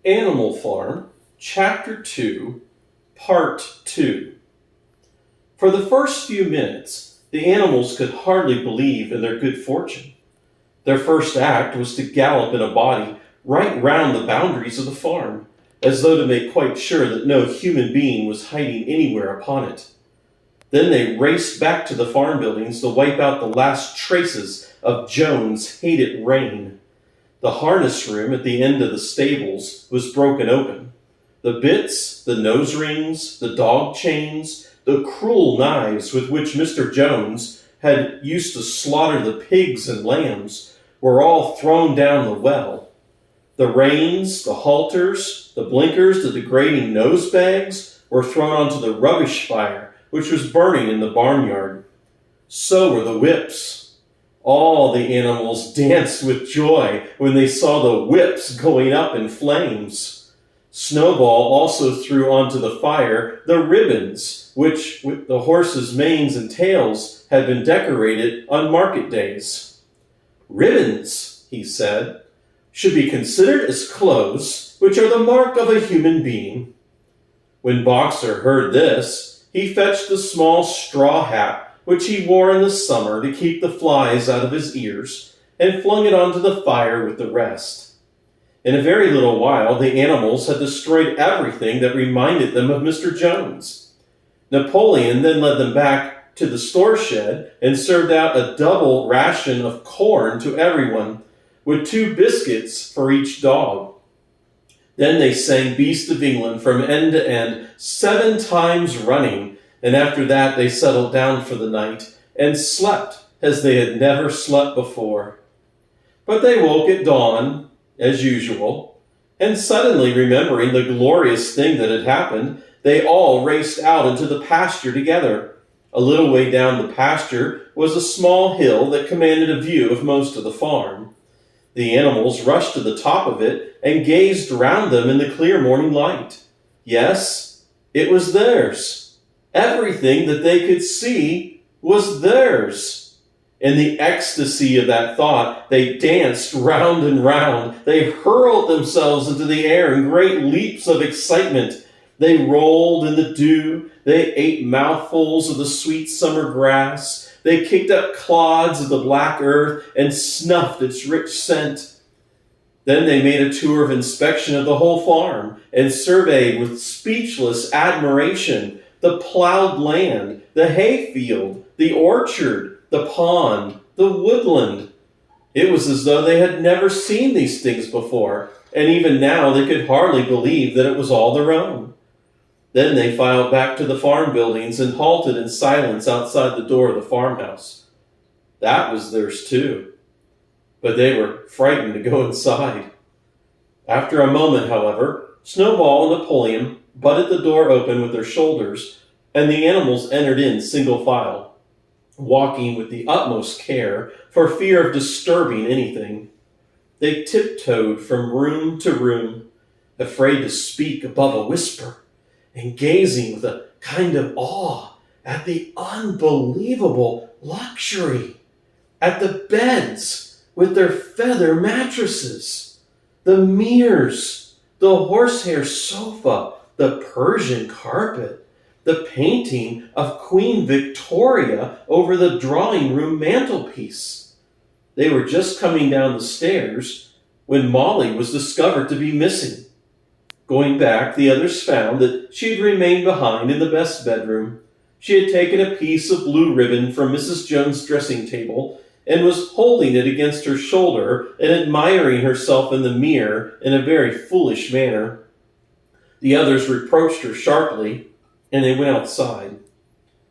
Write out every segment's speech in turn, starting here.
Animal Farm, Chapter 2, Part 2. For the first few minutes, the animals could hardly believe in their good fortune. Their first act was to gallop in a body right round the boundaries of the farm, as though to make quite sure that no human being was hiding anywhere upon it. Then they raced back to the farm buildings to wipe out the last traces of Joan's hated reign. The harness room at the end of the stables was broken open. The bits, the nose rings, the dog chains, the cruel knives with which Mr. Jones had used to slaughter the pigs and lambs were all thrown down the well. The reins, the halters, the blinkers, the degrading nose bags were thrown onto the rubbish fire which was burning in the barnyard. So were the whips. All the animals danced with joy when they saw the whips going up in flames. Snowball also threw onto the fire the ribbons, which, with the horses' manes and tails, had been decorated on market days. "Ribbons," he said, "should be considered as clothes, which are the mark of a human being." When Boxer heard this, he fetched the small straw hat which he wore in the summer to keep the flies out of his ears, and flung it onto the fire with the rest. In a very little while, the animals had destroyed everything that reminded them of Mr. Jones. Napoleon then led them back to the store shed and served out a double ration of corn to everyone, with 2 biscuits for each dog. Then they sang Beast of England from end to end 7 times running, and after that they settled down for the night and slept as they had never slept before. But they woke at dawn, as usual, and suddenly remembering the glorious thing that had happened, they all raced out into the pasture together. A little way down the pasture was a small hill that commanded a view of most of the farm. The animals rushed to the top of it and gazed round them in the clear morning light. Yes, it was theirs. Everything that they could see was theirs. In the ecstasy of that thought, they danced round and round. They hurled themselves into the air in great leaps of excitement. They rolled in the dew. They ate mouthfuls of the sweet summer grass. They kicked up clods of the black earth and snuffed its rich scent. Then they made a tour of inspection of the whole farm and surveyed with speechless admiration the plowed land, the hayfield, the orchard, the pond, the woodland. It was as though they had never seen these things before, and even now they could hardly believe that it was all their own. Then they filed back to the farm buildings and halted in silence outside the door of the farmhouse. That was theirs too, but they were frightened to go inside. After a moment, however, Snowball and Napoleon butted the door open with their shoulders, and the animals entered in single file, walking with the utmost care for fear of disturbing anything. They tiptoed from room to room, afraid to speak above a whisper, and gazing with a kind of awe at the unbelievable luxury, at the beds with their feather mattresses, the mirrors, the horsehair sofa, the Persian carpet, the painting of Queen Victoria over the drawing room mantelpiece. They were just coming down the stairs when Molly was discovered to be missing. Going back, the others found that she had remained behind in the best bedroom. She had taken a piece of blue ribbon from Mrs. Jones' dressing table and was holding it against her shoulder and admiring herself in the mirror in a very foolish manner. The others reproached her sharply, and they went outside.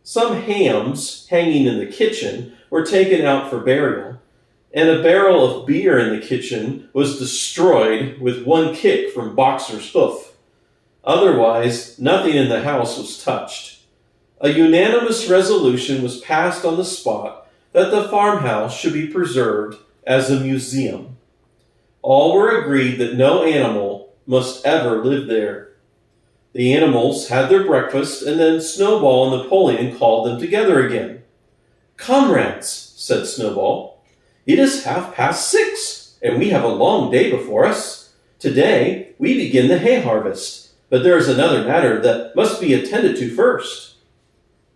Some hams hanging in the kitchen were taken out for burial, and a barrel of beer in the kitchen was destroyed with one kick from Boxer's hoof. Otherwise, nothing in the house was touched. A unanimous resolution was passed on the spot that the farmhouse should be preserved as a museum. All were agreed that no animal must ever live there. The animals had their breakfast, and then Snowball and Napoleon called them together again. "Comrades," said Snowball, "it is 6:30, and we have a long day before us. Today, we begin the hay harvest, but there is another matter that must be attended to first."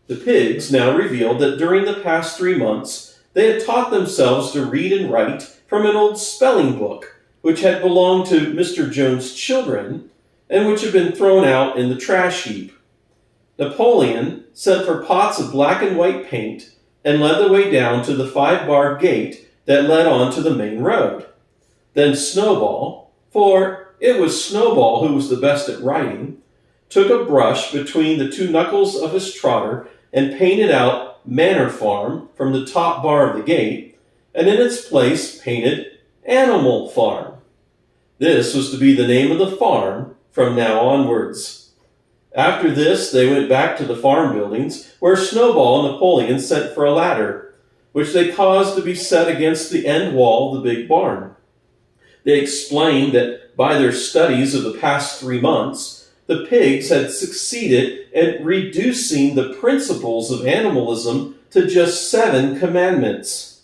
The pigs now revealed that during the past 3 months, they had taught themselves to read and write from an old spelling book, which had belonged to Mr. Jones's children, and which had been thrown out in the trash heap. Napoleon sent for pots of black and white paint and led the way down to the 5-barred gate that led on to the main road. Then Snowball, for it was Snowball who was the best at writing, took a brush between the 2 knuckles of his trotter and painted out Manor Farm from the top bar of the gate, and in its place painted Animal Farm. This was to be the name of the farm from now onwards. After this, they went back to the farm buildings, where Snowball and Napoleon sent for a ladder, which they caused to be set against the end wall of the big barn. They explained that by their studies of the past 3 months, the pigs had succeeded in reducing the principles of animalism to just 7 commandments.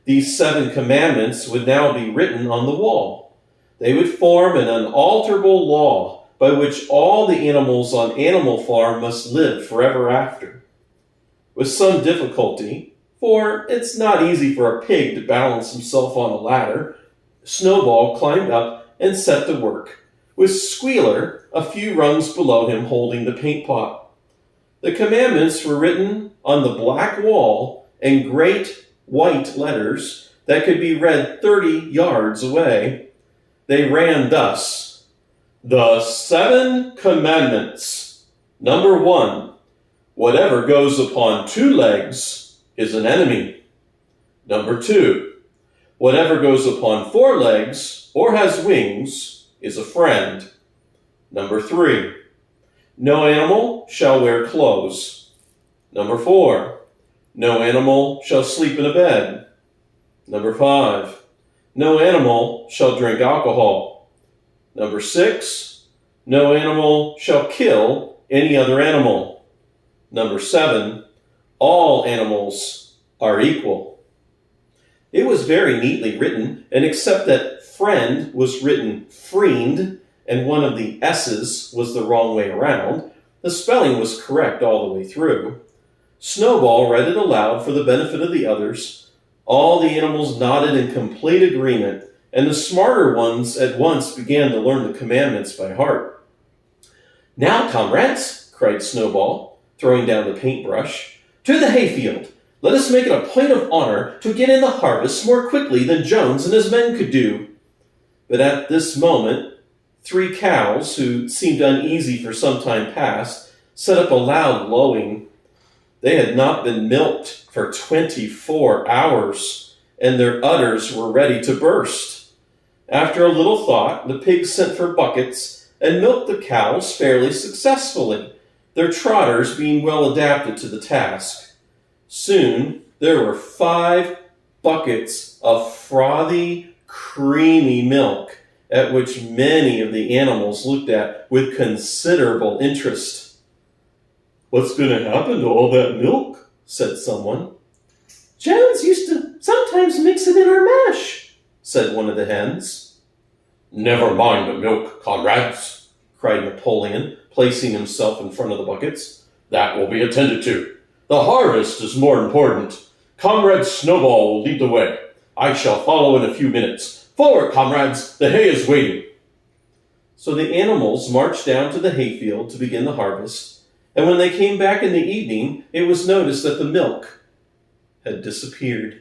These 7 commandments would now be written on the wall. They would form an unalterable law by which all the animals on Animal Farm must live forever after. With some difficulty, for it's not easy for a pig to balance himself on a ladder, Snowball climbed up and set to work, with Squealer a few rungs below him holding the paint pot. The commandments were written on the black wall in great white letters that could be read 30 yards away. They ran thus: "The 7 commandments. Number 1, whatever goes upon 2 legs is an enemy. Number 2, whatever goes upon 4 legs or has wings is a friend. Number 3, no animal shall wear clothes. Number 4, no animal shall sleep in a bed. Number 5, no animal shall drink alcohol. Number 6, no animal shall kill any other animal. Number 7, all animals are equal." It was very neatly written, and except that friend was written friend, and one of the S's was the wrong way around, the spelling was correct all the way through. Snowball read it aloud for the benefit of the others. All the animals nodded in complete agreement, and the smarter ones at once began to learn the commandments by heart. "Now, comrades," cried Snowball, throwing down the paintbrush, "to the hayfield! Let us make it a point of honor to get in the harvest more quickly than Jones and his men could do." But at this moment, 3 cows, who seemed uneasy for some time past, set up a loud lowing. They had not been milked for 24 hours, and their udders were ready to burst. After a little thought, the pigs sent for buckets and milked the cows fairly successfully, their trotters being well adapted to the task. Soon there were 5 buckets of frothy, creamy milk, at which many of the animals looked at with considerable interest. "What's going to happen to all that milk?" said someone. "Jones used to sometimes mix it in our mash," said one of the hens. "Never mind the milk, comrades," cried Napoleon, placing himself in front of the buckets. "That will be attended to. The harvest is more important. Comrade Snowball will lead the way. I shall follow in a few minutes. Forward, comrades! The hay is waiting." So the animals marched down to the hayfield to begin the harvest, and when they came back in the evening, it was noticed that the milk had disappeared.